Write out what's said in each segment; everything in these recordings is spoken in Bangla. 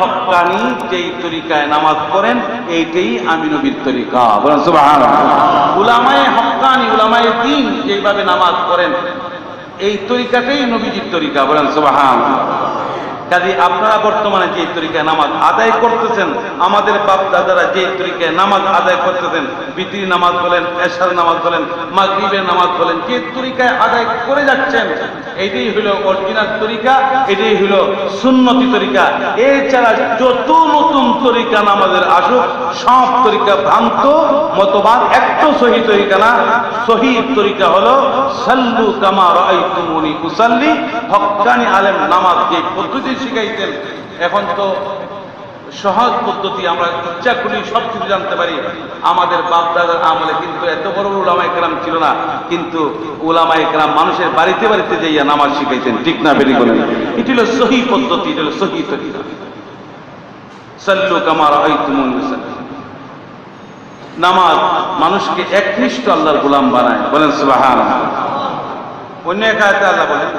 হক্কানি যেই তরিকায় নামাজ পড়েন এইটাই আমি নবীর তরিকা, বলেন সুবহানাল্লাহ। উলামায়ে হক্কানি, উলামায়ে দ্বীন যেইভাবে নামাজ পড়েন এই তরিকাটাই নবীজির তরিকা, বলেন সুবহানাল্লাহ। কাজে আপনারা বর্তমানে যে তরিকায় নামাজ আদায় করতেছেন, আমাদের বাপ দাদারা যে তরিকায় নামাজ আদায় করতেছেন, বিতির নামাজ বলেন, এশার নামাজ বলেন, মাগরিবের নামাজ বলেন, যে তরিকায় আদায় করে যাচ্ছেন এটাই হলো অরিজিনাল তরিকা, এটাই হলো সুন্নতি তরিকা। এছাড়া যত নতুন তরিকা নামাজের আসুক সব তরিকা ভ্রান্ত মতবাদ, একটা সহি তরিকা না। সহি তরিকা হলো সাল্লু কামা রাআইতুমুনি উসাল্লি। হক্কানি আলেম নামাজ যে পদ্ধতি শিখাইতেন, এখন তো সহজ পদ্ধতি, আমরা ইচ্ছা করি সব কিছু জানতে পারি। আমাদের বাপ দাদার আমলে কিন্তু এত বড় উলামায়ে কেরাম ছিল না, কিন্তু উলামায়ে কেরাম মানুষের বাড়িতে বাড়িতে যাইয়া নামাজ শিখাইতেন, ঠিক না বেরি বলেন? এটি হলো সহি পদ্ধতি, এটি হলো সহি তরিকা। সাল্লু কামা রাআইতুমুনি উসাল্লি। নামাজ মানুষকে একনিষ্ঠ আল্লাহর গোলাম বানায়, বলেন সুবহানাল্লাহ। অন্য এক আয়াতে আল্লাহ বলেন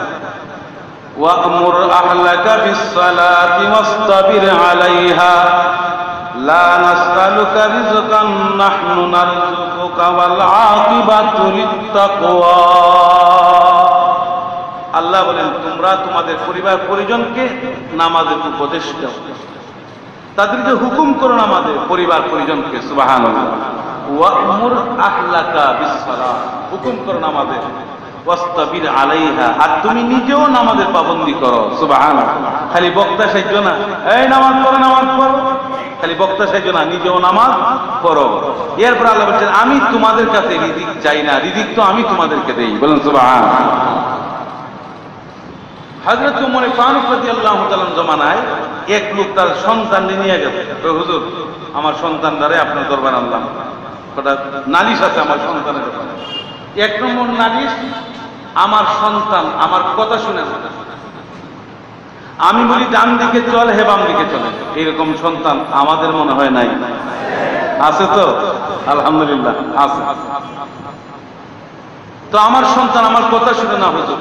ওয়া'মুর আহলাকা বিস-সালাতি ওয়াসতাবির আলাইহা লা নাসআলুকা রিজকান নাহনু নারযুকুকা ওয়াল আকিবাতু লিত-তাকওয়া। আল্লাহ বলেন তোমরা তোমাদের পরিবার পরিজনকে নামাজের উপদেশ দাও, তাদেরকে হুকুম করো নামাজের, পরিবার পরিজনকে। সুবহানাল্লাহ। ওয়া'মুর আহলাকা বিস-সালাত, হুকুম করো নামাজের, ওয়াসতাবির আলাইহা, আর তুমি নিজেও নামাজের পাবন্দি করো। সুবহানাল্লাহ। খালি বক্তা সাইজো না, এই নামাজ পড়ো নামাজ পড়ো, খালি বক্তা সাইজো না, নিজেও নামাজ পড়ো। এরপর আল্লাহ বলেন আমি তোমাদের কাছে রিজিক চাই না, রিজিক তো আমি তোমাদেরকে দেই, বলেন সুবহানাল্লাহ। হযরত ওমর ফারুক রাদিয়াল্লাহু তাআলা জমানায় এক লোক তার সন্তান নিয়ে গেছে, হুজুর আমার সন্তানদারে আপনার দরবারে আনলাম, ওটা নালিশ আছে আমার সন্তানের ব্যাপারে। এক নম্বর নালিশ, আমার সন্তান আমার কথা শুনে না, আমি বলি ডান দিকে চল, হে বাম দিকে চলে। এরকম সন্তান আমাদের মনে হয় নাই, আছে তো? আলহামদুলিল্লাহ আছে। তো আমার সন্তান আমার কথা শুনে না, হুজুর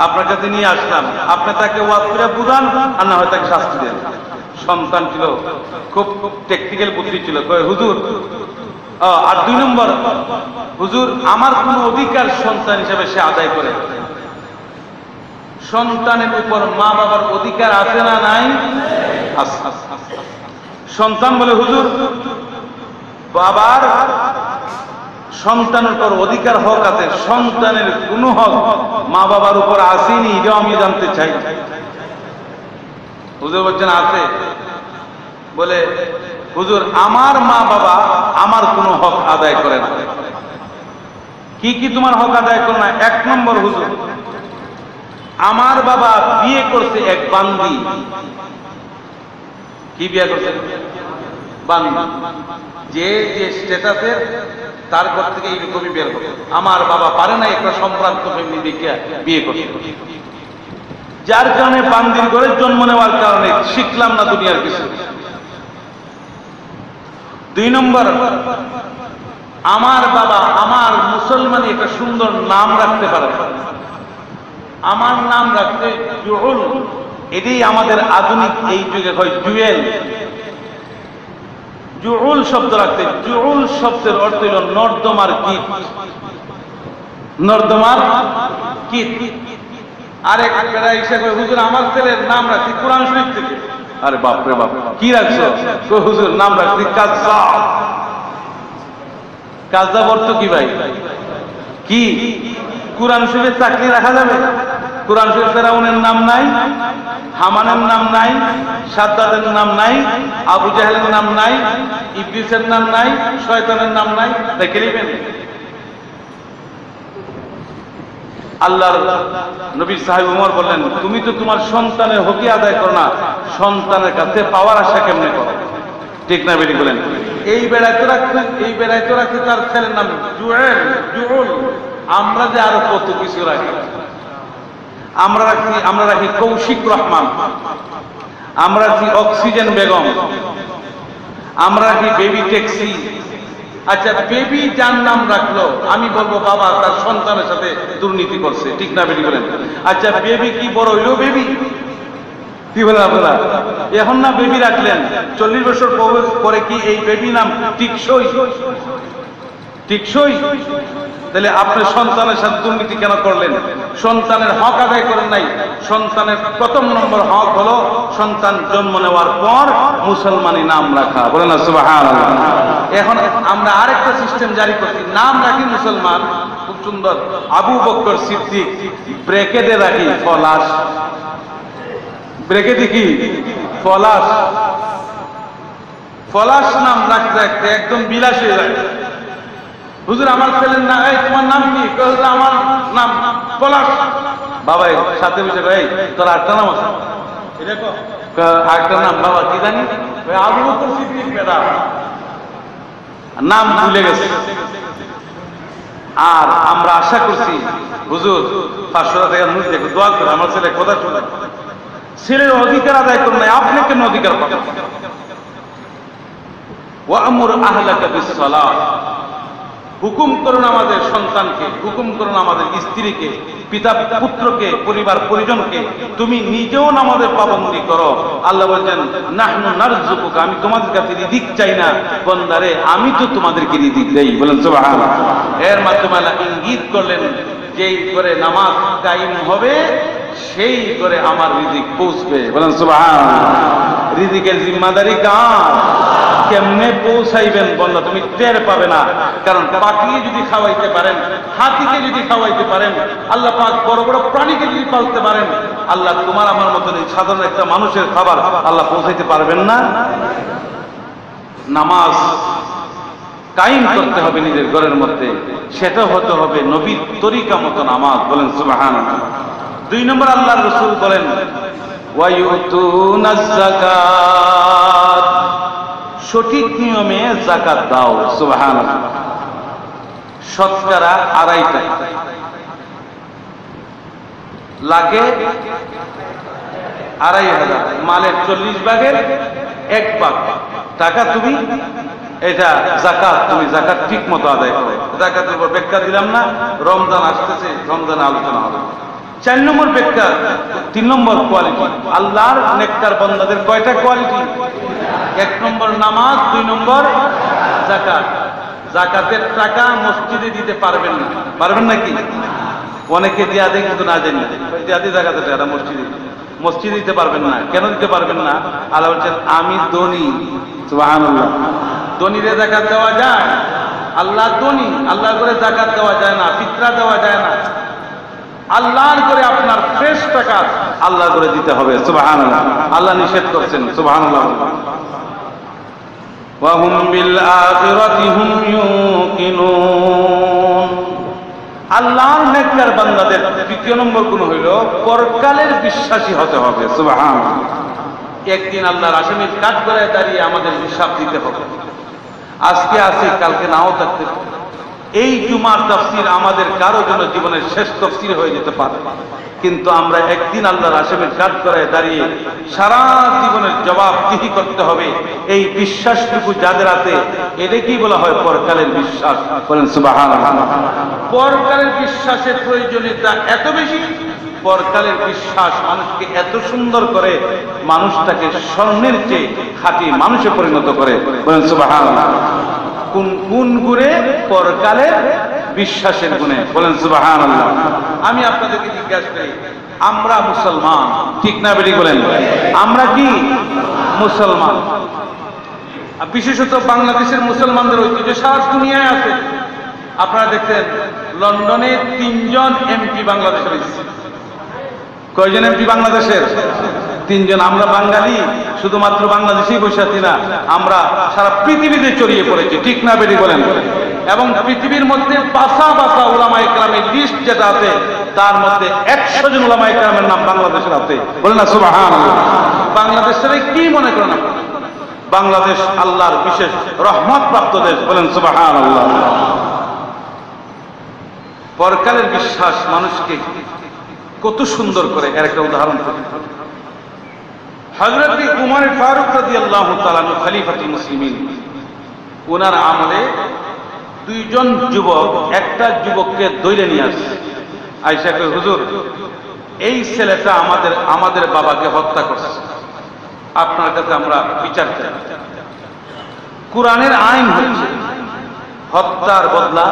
আপনার কাছে নিয়ে আসলাম, আপনি তাকে ওয়াজ করে বুঝান আর না হয় তাকে শাস্তি দেন। সন্তান ছিল খুব টেকনিক্যাল বুদ্ধি ছিল, কয় হুজুর। আর দুই নম্বর, হুজুর আমার কোন অধিকার সন্তান হিসেবে সে আদায় করে? সন্তানের উপর মা বাবার অধিকার আছে না নাই? সন্তান বলে হুজুর বাবার সন্তানের উপর অধিকার হক আছে, সন্তানের কোন হক মা বাবার উপর আসেনি, এটাও আমি জানতে চাই। হুজুর বলছেন আছে। বলে হুজুর আমার মা বাবা আমার কোনো হক আদায় করে না। কি কি তোমার হক আদায় করে না? এক নম্বর, হুজুর আমার বাবা বিয়ে করছে এক বান্দি। কি বিয়ে করছে? বান্দি। যে যে স্ট্যাটাসের তার ঘর থেকে এইরকমই বের হবে। আমার বাবা পারে না একটা সম্ভ্রান্ত ফ্যামিলি দেখে বিয়ে করতে, যার কারণে বান্দির ঘরে জন্ম নেওয়ার কারণে শিখলাম না দুনিয়ার কিছু। দুই নম্বর, আমার বাবা আমার মুসলমানি একটা সুন্দর নাম রাখতে পারে, আমার নাম রাখতে জুহুল, এটাই আমাদের আধুনিক এই যুগে হয় জুয়েল। জুহুল শব্দ রাখতে, জুহুল শব্দের অর্থ হল নর্দমার কীট, নর্দমার কীট। আরেক বেড়া এসে কয় হুজুর আমার ছেলের নাম রাখছি কোরআন শরীফ থেকে। আরে বাপ রে বাপ, কি রাখছো? হুজুর নাম রাখছি কাজ্জাব। কাজ্জাব অর্থ কি ভাই? কি কোরআন শরীফে চাকরি রাখা যাবে? কোরআন শরীফ ফেরাউনের নাম নাই, হামানের নাম নাই, সাদ্দাদের নাম নাই, আবু জাহেলের নাম নাই, ইবলিসের নাম নাই, শয়তানের নাম নাই, রেখে নেবেন? আল্লাহর নবী সাহেব ওমর বললেন তুমি তো তোমার সন্তানের হকি আদায় করো না, সন্তানের কাছে পাওয়ার আশা কেমনে করো? ঠিক না বেরি বলেন? এই বেড়াইতে রাখতে, এই বেড়াইতে রাখতে তার ছেলের নাম জুয়েল, জুহুল। আমরা যে আরো কত কিছু রাখি, আমরা রাখি কৌশিক রহমান, আমরা রাখি অক্সিজেন বেগম, আমরা রাখি বেবি ট্যাক্সি, আচ্ছা, বেবি যার নাম রাখলো, আমি বলবো বাবা তার সন্তানের সাথে দুর্নীতি করছে, ঠিক না বেটি বলেন? আচ্ছা, বেবি কি বড় হইল? বেবি কি বলে আপনারা? এখন না বেবি রাখলেন, 40 বছর পরে কি এই বেবি নাম টিকসই? টিকসই? তাহলে আপনি সন্তানের সাথে দুর্নীতি কেন করলেন? সন্তানের হক আদায় করেন নাই। সন্তানের প্রথম নম্বর হক হলো সন্তান জন্ম নেওয়ার পর মুসলমানি নাম রাখা। বলেন না সুবহানাল্লাহ। এখন আমরা আরেকটা সিস্টেম জারি করছি, নাম রাখি মুসলমান, খুব সুন্দর, আবু বকর সিদ্দিক, ব্র্যাকেটে রাখি পলাশ। ব্র্যাকেটে কি? পলাশ। পলাশ নাম রাখতে রাখতে একদম বিলাস হয়ে যায়। হুজুর আমার ছেলের নাম, এই তোমার নাম কি? আমার নাম পলাশ। বাবা সাথে বসে, এই তোর আরেকটা নাম আছে? আরেকটা নাম বাবা কি জানি? আবু বকর সিদ্দিক। বেটা নাম ভুলে গেছে। আর আমরা আশা করছি হুজুর 500 টাকা মুখ দেখো, দোয়া করে আমার ছেলে কথা শুনে। ছেলের অধিকার আদায় করুন নাই, আপনি কেন অধিকার পাবেন? ওয়া'মুর আহলাকা বিস-সালাহ, হুকুম করুন আমাদের সন্তানকে, হুকুম করুন আমাদের স্ত্রীকে, পিতা পুত্রকে, পরিবার পরিজনকে, তুমি নিজেও নামাজের পাবন্দি করো। আল্লাহ বলেন নাহনু নারযুকুকা, আমি তোমাদের কাছে রিজিক চাই না বান্দারে, আমি তো তোমাদেরকে রিজিক দেই। বলেন সুবহানাল্লাহ। এর মাধ্যমে আল্লাহ ইঙ্গিত করলেন যেই করে নামাজ কায়েম হবে সেই করে আমার রিজিক পৌঁছবে। বলেন সুবহানাল্লাহ। রিজিকের জিম্মাদারি কার? কেমনে পৌঁছাইবেন বন্ধা তুমি টের পাবে না। কারণ পাখিকে যদি খাওয়াইতে পারেন, হাতিকে যদি খাওয়াইতে পারেন, আল্লাহ পাক বড় বড় প্রাণীকে যদি পালতে পারেন, আল্লাহ তোমার আমার মতন এই সাধারণ একটা মানুষের খাবার আল্লাহ পৌঁছাইতে পারবেন না? নামাজ কায়েম করতে হবে নিজের ঘরের মধ্যে, সেটা হতে হবে নবীর তরিকা মতো নামাজ। বলেন সুবহানাল্লাহ। 2 নম্বর আল্লাহর রাসূল বলেন ওয়ায়ুতুনাজ যাকাত, সঠিক নিয়মে যাকাত দাও। সুবহানাল্লাহ। শতকরা 2.5 টাকা লাগে, 2,500, মালের 40 ভাগের 1 ভাগ টাকা তুমি এটা যাকাত, তুমি যাকাত ঠিক মতো আদায় করো। যাকাতের উপর ব্যাখ্যা দিলাম না, রমজান আসতেছে, রমজানে আলোচনা হবে। 4 নম্বর ব্যাখ্যা, 3 নম্বর কোয়ালিটি। আল্লাহর নেককার বান্দাদের কয়টা কোয়ালিটি? 1 নম্বর নামাজ, 2 নম্বর যাকাত। যাকাতের টাকা মসজিদে দিতে পারবেন না, পারবেন নাকি? অনেকে দিয়া দেয় কিন্তু না জানি, দিয়া দিয়ে যাকাতের টাকা মসজিদে দিতে পারবেন না। কেন দিতে পারবেন না? আল্লাহ বলছেন আমি ধনী। সুবহানাল্লাহ। ধনীরে যাকাত দেওয়া যায়? আল্লাহ ধনী, আল্লাহ করে যাকাত দেওয়া যায় না, ফিতরা দেওয়া যায় না। আল্লাহর করে আপনার ফ্রেশ টাকা আল্লাহ করে দিতে হবে। সুবহানাল্লাহ। আল্লাহ নিষেধ করছেন। সুবহানাল্লাহ। ওয়া হুম বিল আখিরাতি হুম ইউকিনুন। আল্লাহর নেককার বান্দাদের 3 নম্বর গুণ হইল পরকালের বিশ্বাসী হতে হবে। সুবহানাল্লাহ। একদিন আল্লাহর আসামির কাঠ করে দাঁড়িয়ে আমাদের হিসাব দিতে হবে। আজকে আছি, কালকে নাও থাকতে পারে। এই জুমার তাফসীর আমাদের কারো জন্য জীবনের শেষ তাফসীর হয়ে যেতে পারে, কিন্তু আমরা একদিন আল্লাহর আসামির কাঠ করে দাঁড়িয়ে সারা জীবনের জবাবদিহি করতে হবে। এই বিশ্বাসটুকু যাদের আছে, এটাকেই বলা হয় পরকালের বিশ্বাস। বলেন সুবহানাল্লাহ। পরকালের বিশ্বাসের প্রয়োজনীয়তা এত বেশি, পরকালের বিশ্বাস মানুষকে এত সুন্দর করে, মানুষটাকে স্বর্ণের চেয়ে খাঁটি মানুষে পরিণত করে। বলেন সুবহানাল্লাহ। কোন কোন গুণে? পরকালের বিশ্বাসের গুণে। বলেন সুবহানাল্লাহ। আমি আপনাদেরকে জিজ্ঞাসা করি, আমরা মুসলমান, ঠিক না বেটি বলেন? আমরা কি মুসলমান? বিশেষত বাংলাদেশের মুসলমানদের ঐতিহ্য সারা দুনিয়ায় আছে। আপনারা দেখছেন লন্ডনে 3 জন এমপি বাংলাদেশের। কয়জন এমপি বাংলাদেশের? 3 জন। আমরা বাঙালি শুধুমাত্র বাংলাদেশেই বসে আছি না, আমরা সারা পৃথিবীতে ছড়িয়ে পড়েছি, ঠিক না বেটি বলেন? এবং পৃথিবীর মধ্যে বাসা বাসা উলামায়ে কেরামের লিস্ট যেটা আছে, তার মধ্যে 100 জন উলামায়ে কেরামের নাম বাংলাদেশের আছে। বলেন না সুবহানাল্লাহ। বাংলাদেশের কি মনে করেন আপনারা? বাংলাদেশ আল্লাহর বিশেষ রহমত প্রাপ্ত দেশ। বলেন সুবহানাল্লাহ। পরকালের বিশ্বাস মানুষকে কত সুন্দর করে, এর একটা উদাহরণ। হযরত উমর ফারুক রাদিয়াল্লাহু তাআলা খলিফাতুল মুসলিমিন, ওনার আমলে দুইজন যুবক একটা যুবককে ধরে নিয়ে আসছে, আয়েশা কয়, হুজুর এই ছেলেটা আমাদের বাবাকে হত্যা করছে, আপনার কাছে আমরা বিচার চাই। কোরআনের আইন হচ্ছে হত্যার বদলা,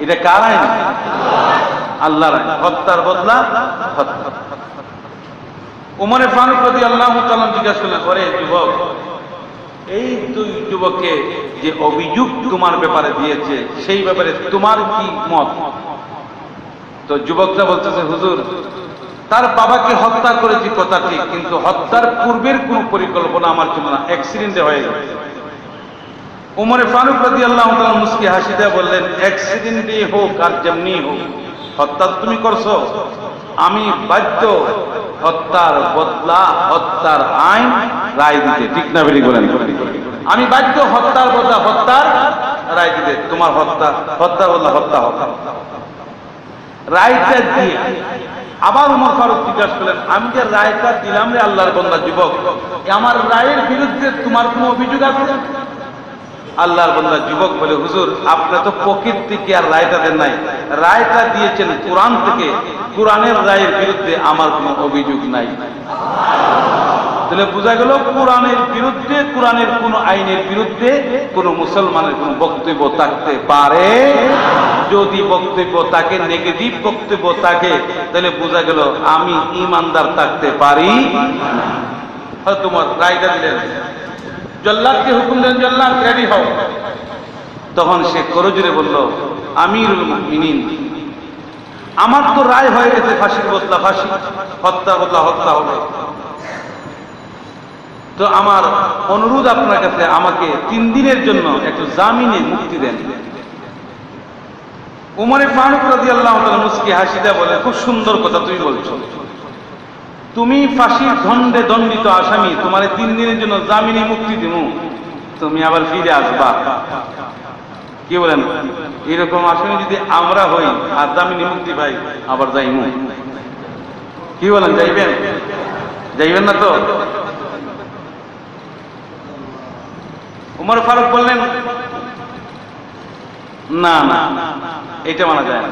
এটা কার আইন? আল্লাহর আইন। হত্যার বদলা হত্যা। উমরে ফারুক রাদিয়াল্লাহু তাআলা জিজ্ঞাসা করলেন, ওরে যুবক, এই দুই যুবককে যে অভিযোগ তোমার ব্যাপারে দিয়েছে সেই ব্যাপারে তোমার কি মত? তো যুবকটা বলতেছে, হুজুর তার বাবাকে হত্যা করেছি কথা ঠিক, কিন্তু হত্যার পূর্বের কোন পরিকল্পনা আমার ছিল না, অ্যাক্সিডেন্টে হয়ে গেছে। উমরে ফারুক রাদিয়াল্লাহু তাআলা মুস্কি হাসি দিয়ে বললেন, অ্যাক্সিডেন্টে হোক আর যেমনি হোক, হত্যা তুমি করছো, আমি বাধ্য হত্যার বদলা হত্যার আইন রায় দিতে। ঠিক না বেরি বলেন? আমি বাধ্য হত্যার বদলা হত্যার রায় দিতে। তোমার হত্যার বদলা হত্যা হবে। রায়টা দিয়ে আবার উমর ফারুক জিজ্ঞাসা করলেন, আমি যে রায়টা দিলাম রে আল্লাহর বান্দা যুবক, আমার রায়ের বিরুদ্ধে তোমার কোনো অভিযোগ আছে? আল্লাহর বান্দা যুবক বলে, হুজুর আপনি তো পকেট থেকে আর রায়টা দেন নাই, রায়টা দিয়েছেন কোরআন থেকে, কোরআনের রায়ের বিরুদ্ধে আমার কোনো অভিযোগ নাই। তাহলে বোঝা গেল কোরআনের বিরুদ্ধে, কোরআনের কোন আইনের বিরুদ্ধে কোন মুসলমানের কোন বক্তব্য থাকতে পারে। যদি বক্তব্য থাকে, নেগেটিভ বক্তব্য থাকে, তাহলে বোঝা গেল আমি ইমানদার থাকতে পারি। তোমার রায়টা দিলেন, জল্লাদকে হুকুম দেন, জল্লাদ রেডি হও। তখন সে করজোরে বলল, আমিরুল মুমিনিন, আমার তো রায় হয়ে গেছে ফাঁসির বদলা ফাঁসি, হত্যা বদলা হত্যা হবে। তো আমার অনুরোধ আপনার কাছে, আমাকে 3 দিনের জন্য একটু জামিনে মুক্তি দেন। উমরে ফারুক রাদিয়াল্লাহু তাআলা মুস্কি হাসি দিয়ে বলে, খুব সুন্দর কথা তুমি বলছো, তুমি ফাঁসির দণ্ডে দণ্ডিত আসামি, তোমার 3 দিনের জন্য জামিনে মুক্তি দিব, তুমি আবার ফিরে আসবা। কি বলেন? এরকম আসামি যদি আমরা হই আর জামিনে মুক্তি পাই, আবার যাইমু। কি বলেন? যাইবেন? যাইবেন না তো? উমর ফারুক বললেন, না না, এটা মানা যায় না।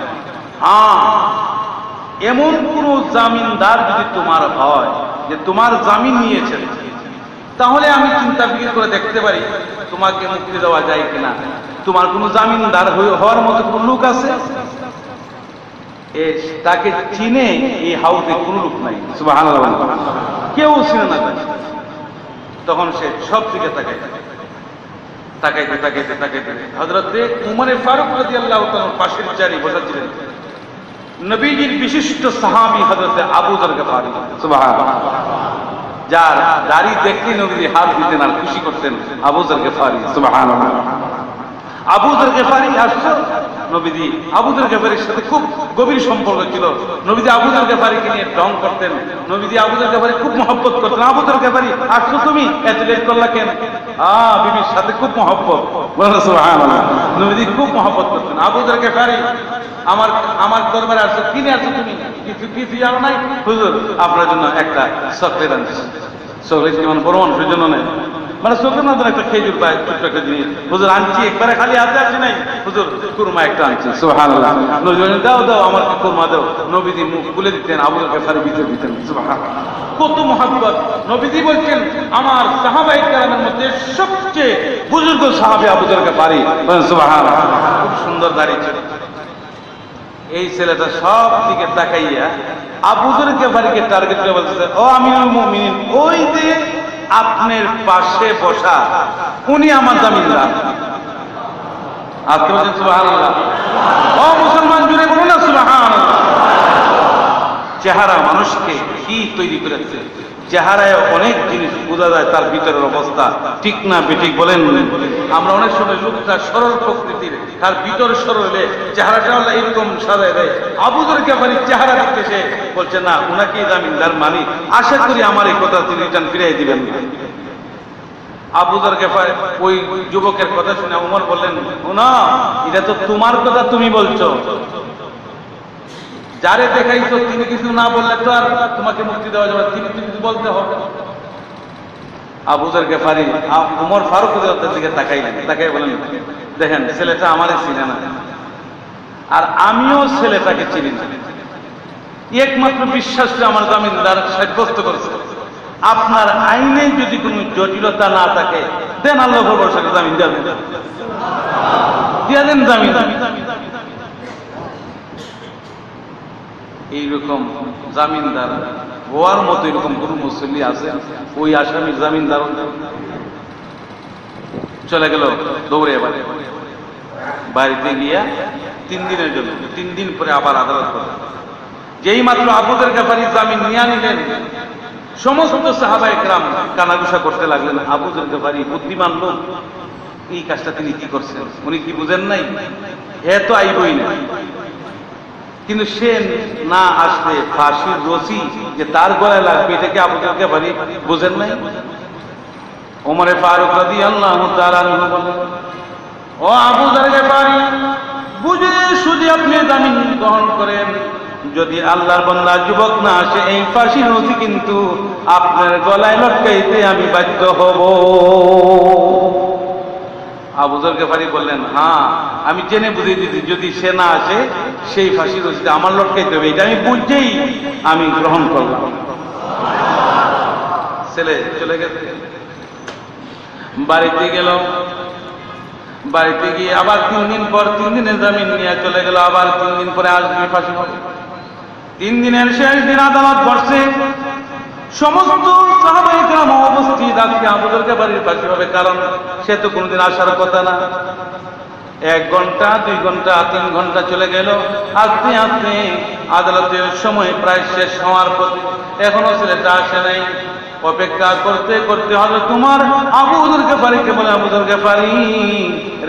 এমন কোন জামিনদার যদি তোমার হয় যে তোমার জামিন নিয়েছে, তাহলে আমি চিন্তা ফিকির করে দেখতে পারি তোমাকে মুক্তি দেওয়া যায় কিনা। তোমার কোন জামিনদার হওয়ার মতো কোন লোক আছে? তাকে চিনে এই হাউসে কোন লোক নাই, সুবহানাল্লাহ, কেউ চিনে না। তখন সে সব দিকে তাকাইতে হযরত উমরে ফারুক রাদিয়াল্লাহু তাআলার পাশের চেয়ারে বসা ছিলেন নবীজির বিশিষ্ট সাহাবী হযরত আবু যর গফারি, সুবহানাল্লাহ, যার দাড়ি দেখলে নবীজি হাত দিতেন আর খুশি করতেন, আবু যর গফারি, সুবহানাল্লাহ। আবু যর গফারি আসছে, নবীজি আবু যর গফারির সাথে খুব গভীর সম্পর্ক ছিল। নবীজি আবু যর গফারিকে নিয়ে ঢং করতেন, নবীজি আবু যর গফারি খুব মহব্বত করতেন। আবু যর গফারি, আসছো তুমি, এত লেট করলা কেন? বিবির সাথে খুব মহব্বত, সুবহানাল্লাহ, নবীজি খুব মহব্বত করতেন। আবু যর গফারি, আমার দরবারে আসছো, কিনে আসছো তুমি? কিছু জানো নাই? হুজুর আপনার জন্য একটা চকলেট আনছি। চকলেট কি মানে বড় মানুষের জন্য নেই, মানে চোখের মধ্যে একটা খেজুর পায়, ছোট্ট একটা জিনিস। হুজুর আনছি, একবারে খালি হাতে আসি নাই, হুজুর কুরমা একটা আনছি, সুবহানাল্লাহ। নবী দাও দাও আমার কুরমা দাও। নবীজি মুখ খুলে দিতেন, আবু যর গফারি ভিতরে দিতেন, সুবহানাল্লাহ। কত মহব্বত! নবীজি বলছেন, আমার সাহাবায়ে কেরামের মধ্যে সবচেয়ে বুজুর্গ সাহাবী আবু যর গফারি, সুবহানাল্লাহ। খুব সুন্দর দাড়ি ছিল। এই ছেলেটা সব দিকে তাকাইয়া আবু যর গফারিকে টার্গেট করে বলতেছে, ও আমিরুল মুমিনিন, ওই যে আপনার পাশে বসা উনি আমার জামিনদার। আজকে বলছেন সুবহানাল্লাহ। ও মুসলমান, জুড়ে বলুন না সুবহানাল্লাহ। চেহারা মানুষকে কি তৈরি করেছে, চেহারায় অনেক জিনিস বোঝা যায়, তার ভিতরের অবস্থা ঠিক না বেঠিক বলেন? আমরা অনেক সময় লোকটা সরল প্রকৃতির, তার ভিতর সরল হলে চেহারাটা আল্লাহ এরকম সাজায় দেয়। আবু যর গফারি চেহারা দেখতে সে বলছে, না উনাকে জামিনদার মানি, আশা করি আমার এই কথা তিনি রিটার্ন ফিরিয়ে দিবেন না। আবু যর গফারি ওই যুবকের কথা শুনে উমর বললেন, না এটা তো তোমার কথা তুমি বলছো, যারে দেখাইছো তিনি কিছু না বললে তো আর তোমাকে মুক্তি দেওয়া যাবে, তিনি কিছু বলতে হবে। আবু যর গফারি উমর ফারুক রাদিয়াল্লাহু দিকে তাকাই বলেন, দেখেন ছেলেটা আমারে চিনে না, আর আমিও ছেলেটাকে চিনি না। একমাত্র বিশ্বাস করে আমার জামিনদার সাব্যস্ত করেছে। আপনার আইনে যদি কোনো জটিলতা না থাকে দেন, আল্লাহ ভরসা করে জামিন দেন, দিয়ে দেন জামিন। এইরকম জামিনদার হওয়ার মতো এরকম কোন মুসল্লি আছে? ওই আসামির জামিনদার চলে গেল দৌড়ে বাড়িতে গিয়া 3 দিনের জন্য, 3 দিন পরে আবার আদালত করে। যেই মাত্র আবু যর গফারী জামিন নিয়ে নিলেন, সমস্ত সাহাবায়ে কেরাম কানাঘুষা করতে লাগলেন। আবু যর গফারী বুদ্ধিমান লোক, এই কাজটা তিনি কি করছেন? উনি কি বুঝেন নাই? এ তো আইবই না, কিন্তু সে না আসলে ফাঁসির রশি যে তার গলায় লাগবে, এটাকে আবু যর গফারী বুঝেন নাই? ওমরে ফারুক রাদিয়াল্লাহু তাআলা আনহু বলেন, ও আবু যর গফারী, বুঝে শুধু আপনি জামিন গ্রহণ করেন, যদি আল্লাহর বান্দা যুবক না আসে এই ফাঁসির রশি কিন্তু আপনার গলায় লটকাইতে আমি বাধ্য হব। আবু যর গফারী বললেন, হ্যাঁ আমি জেনে বুঝে দিচ্ছি, যদি সে না আসে সেই ফাঁসির রশিতে আমার লটকাইতে হবে, এটা আমি বুঝেই আমি গ্রহণ করলাম। ছেলে চলে গেছে, বাড়িতে গেল। বাড়িতে গিয়ে আবার 3 দিন পর 3 দিনের জামিন নিয়ে চলে গেল। আবার 3 দিন পরে আসবে ফাঁসি হবে। 3 দিনের শেষ দিন আদালত বসছে, সমস্ত সাহাবায়ে কেরাম উপস্থিত। আজকে আবু যর গফারীর ফাঁসি হবে, কারণ সে তো কোনোদিন আসার কথা না। 1 ঘন্টা 2 ঘন্টা 3 ঘন্টা চলে গেল। আস্তে আস্তে আদালতের সময় প্রায় শেষ হওয়ার পথে, এখনো ছেলেটা আসে নাই। অপেক্ষা করতে করতে হযরত উমর আবু যর গফারীকে বলে, আবু যর গফারী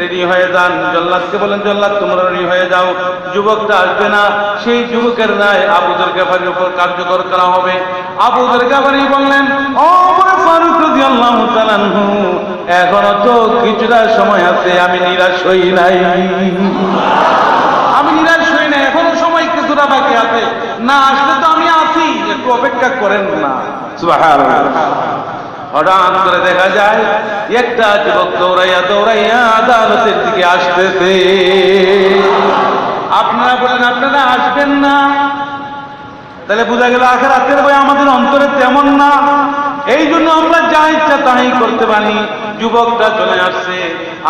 রেডি হয়ে যান। জল্লাদকে বলেন, জল্লাদ তোমরা রেডি হয়ে যাও, যুবকটা আসবে না, সেই যুবকের রায় আবু যর গফারীর উপর কার্যকর করা হবে। আবু যর গফারী বললেন, ও ওমর ফারুক রাদিয়াল্লাহু তাআলা আনহু, এখনো তো কিছুটা সময় আছে, আমি নিরাশ হই নাই, আমি নিরাশ হই নাই, এখনো সময় কিছুটা বাকি আছে, না আসলে তো আমি আছি, একটু অপেক্ষা করেন না। সুবহানাল্লাহ। হঠাৎ করে দেখা যায় একটা যুবক দৌড়াইয়া দৌড়াইয়া আদালতের দিকে আসতেছে। আপনারা বলেন আপনারা আসবেন না, তাহলে বোঝা গেল আখিরাতের ভয় আমাদের অন্তরে তেমন না, এই জন্য আমরা যা ইচ্ছা তাই করতে পারি। যুবকটা চলে আসছে,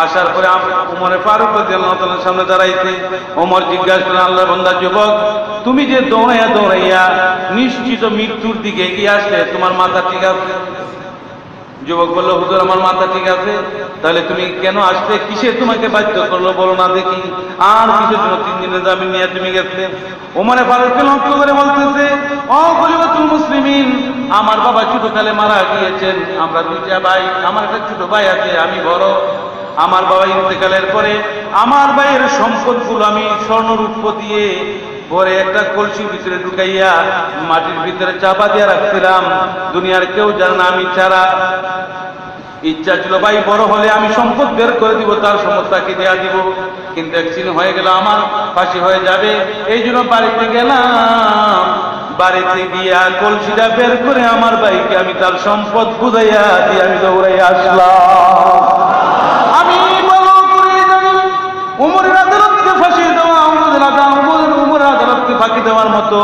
আসার পরে ওমরে ফারুক রাদিয়াল্লাহু তাআলার সামনে দাঁড়াইছে। ওমর জিজ্ঞাসা করলেন, আল্লাহর বান্দা যুবক, তুমি যে দৌড়াইয়া দৌড়াইয়া নিশ্চিত মৃত্যুর দিকে এগিয়ে আসলে, তোমার মাথা ঠিক আছে? যুবক বলল, হুজুর আমার মাথা ঠিক আছে। তাহলে তুমি কেন আসলে? কিসে তোমাকে বাধ্য করলো বলো না দেখি। আর কিসের জন্য 3 দিনের জামিন নিয়ে তুমি গেছিলে? ওমরে ফারুককে লক্ষ্য করে বলতেছে, ও খলিফাতুল মুসলিমিন, আমার বাবা ছোটকালে মারা গিয়েছেন, আমরা 2টা ভাই, আমার একটা ছোট ভাই আছে, আমি বড়। আমার বাবা ইন্তেকালের পরে আমার ভাইয়ের সম্পদগুলো আমি স্বর্ণরূপ দিয়ে পরে একটা কলসির ভিতরে ঢুকাইয়া মাটির ভিতরে চাপা দিয়ে রাখছিলাম, দুনিয়ার কেউ জানে না আমি ছাড়া। ইচ্ছা ছিল ভাই বড় হলে আমি সম্পদ বের করে দিব, তার সম্পদ তাকে দেয়া দিব, কিন্তু একদিন হয়ে গেল আমার ফাঁসি হয়ে যাবে। এই জন্য বাড়িতে গেলাম, বাড়িতে গিয়া কলসিটা বের করে আমার ভাইকে আমি তার সম্পদ বুঝাইয়া দিয়ে আমি দৌড়াইয়া আসলাম। আমি বলো করে জানি উমরের আদালতকে ফাঁসি দেওয়া, উমরের আদালতকে ফাঁকি দেওয়ার মতো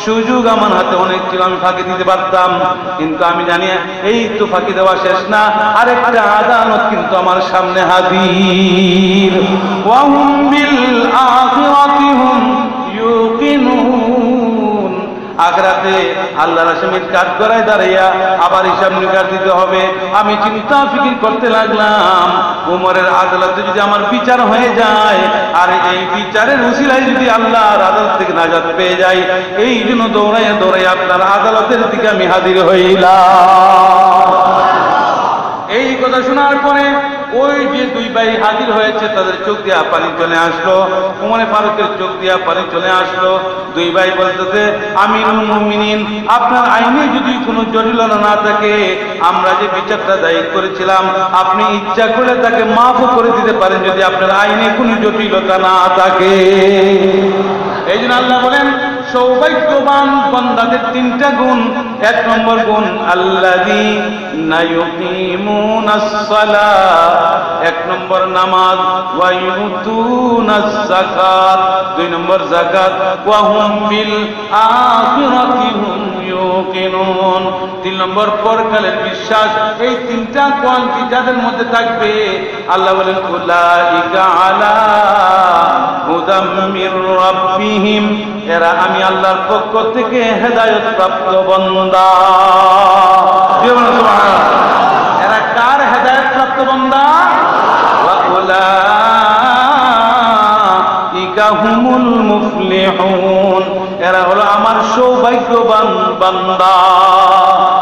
সুযোগ আমার হাতে অনেক ছিল, আমি ফাঁকি দিতে পারতাম, কিন্তু আমি জানি এই তো ফাঁকি দেওয়া শেষ না, আরেকটা আদালত কিন্তু আমার সামনে হাজির। ওয়াহুম বিল আখিরাতি হুম ইউকিনুন, আখিরাতে আল্লাহর আসামির কাঠ গড়ায় দাঁড়াইয়া আবার হিসাব নিকাশ দিতে হবে। আমি চিন্তা ফিকির করতে লাগলাম, উমরের আদালতে যদি আমার বিচার হয়ে যায়, আর এই বিচারের উসিলায় যদি আল্লাহর আদালত থেকে নাজাত পেয়ে যায়, এই জন্য দৌড়াইয়া দৌড়াইয়া আপনার আদালতের দিকে আমি হাজির হইলাম। এই কথা শোনার পরে ওই যে 2 ভাই হাজির হয়েছে, তাদের চোখ দিয়া পানি চলে আসলো, ওমরে ফারুকের চোখ দিয়া পানি চলে আসলো। 2 ভাই বলতেছে, আমিরুল মুমিনিন, আপনার আইনে যদি কোনো জটিলতা না থাকে, আমরা যে বিচারটা দায়ের করেছিলাম আপনি ইচ্ছা করে তাকে মাফও করে দিতে পারেন, যদি আপনার আইনে কোনো জটিলতা না থাকে। এই জন্য আল্লাহ বলেন, সৌভাগ্যবান বান্দাদের তিনটা গুণ। এক নম্বর গুণ আল্লাযীনা ইউকিমুনাস সালাত, এক নম্বর নামাজ, ওয়া ইউতুনাজ যাকাত, দুই নম্বর যাকাত, ওয়া হুম বিল আখিরাতি হুম ইউকিনুন, তিন নম্বর পরকালের বিশ্বাস। এই তিনটা কোয়ালিটি যাদের মধ্যে থাকবে, আল্লাহ বলেন উলাইকা আলা হুদাম মির রাব্বিহিম, এরা আমি আল্লাহর পক্ষ থেকে হেদায়েত প্রাপ্ত বান্দা। সুবহানাল্লাহ। এরা কার হেদায়েত প্রাপ্ত বান্দা? ওয়া উলাইকা হুমুল মুফলিহুন, এরা হলো আমার সৌভাগ্যবান বান্দা।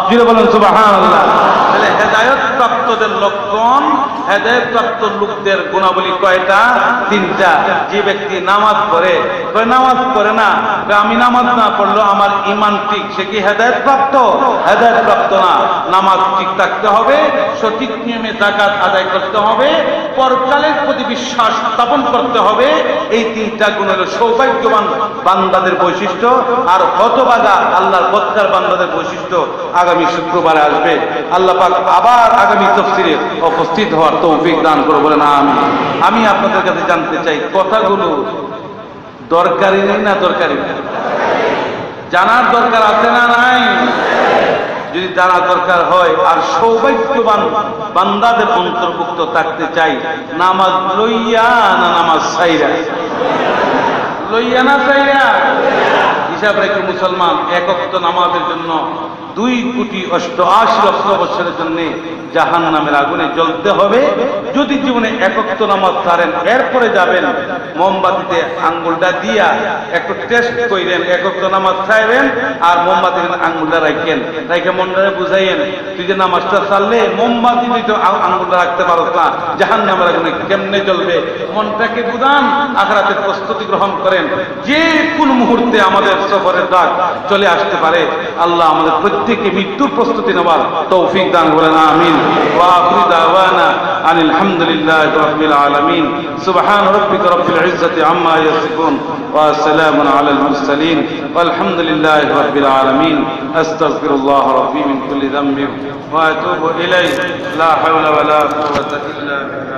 যিনি বলেন সুবহানাল্লাহ। তাহলে হেদায়েত প্রাপ্তদের লক্ষণ, হেদায়েত প্রাপ্ত লোকদের গুণাবলী কয়টা? তিনটা। যে ব্যক্তি নামাজ পড়ে, নামাজ পড়ে না, আমি নামাজ না পড়লো আমার ঈমান ঠিক, সে কি হেদায়েত প্রাপ্ত? হেদায়েত প্রাপ্ত না। নামাজ ঠিক থাকতে হবে, সঠিক নিয়মে যাকাত আদায় করতে হবে, পরকালের প্রতি বিশ্বাস স্থাপন করতে হবে। এই তিনটা গুণ হলো সৌভাগ্যবান বান্দাদের বৈশিষ্ট্য। আর হতভাগা আল্লাহর বদকার বান্দাদের বৈশিষ্ট্য আগামী শুক্রবারে আসবে। আল্লাহ পাক আবার আগামী তাফসীরে উপস্থিত হওয়ার তৌফিক দান করুন, বলেন আমিন। আমি আপনাদের কাছে জানতে চাই, কথাগুলো দরকারি না দরকারি? জানার দরকার আছে না নাই? যদি জানা দরকার হয় আর সৌভাগ্যবান বান্দাদের অন্তর্ভুক্ত থাকতে চাই, নামাজ লইয়া না নামাজ ছাইরা? লইয়া না ছাইরা? হিসাব রেখে মুসলমান এক ওয়াক্ত নামাজের জন্য 2,88,00,000 বছরের জন্য জাহান্নামের আগুনে জ্বলতে হবে। যদি জীবনে এক ওয়াক্ত নামাজ ছাড়েন, এরপরে যাবেন মোমবাতিতে আঙ্গুলটা দিয়া একটু টেস্ট কইলেন, এক ওয়াক্ত নামাজ ছাড়বেন আর মোমবাতিতে আঙ্গুলটা রাখেন, রাখে মনটারে বুঝাইয়েন, তুই যে নামাজটা ছাড়লে মোমবাতি তো আঙ্গুলটা রাখতে পারো না, জাহান্নামের আগুনে কেমনে জ্বলবে। মনটাকে বুঝান, আখিরাতের প্রস্তুতি গ্রহণ করেন। যে কোন মুহূর্তে আমাদের সফরের ডাক চলে আসতে পারে। আল্লাহ আমাদের প্রত্যেককে মৃত্যুর প্রস্তুতি নেওয়ার তৌফিক দান করেন, আমিন। ওয়া আখিরু দাওয়ানা আনিল হামদুলিল্লাহি রাব্বিল আলামিন। সুবহান রাব্বিকা রাব্বিল ইজ্জাতি আম্মা ইয়াসিফুন ওয়া সালামুন আলাল মুরসালিন ওয়ালহামদুলিল্লাহি রাব্বিল আলামিন। আস্তাগফিরুল্লাহ রাব্বি মিন কুল্লি যামবিন ওয়া আতুবু ইলাইহি লা হাওলা ওয়া লা কুওয়াতা ইল্লা বিল্লাহ।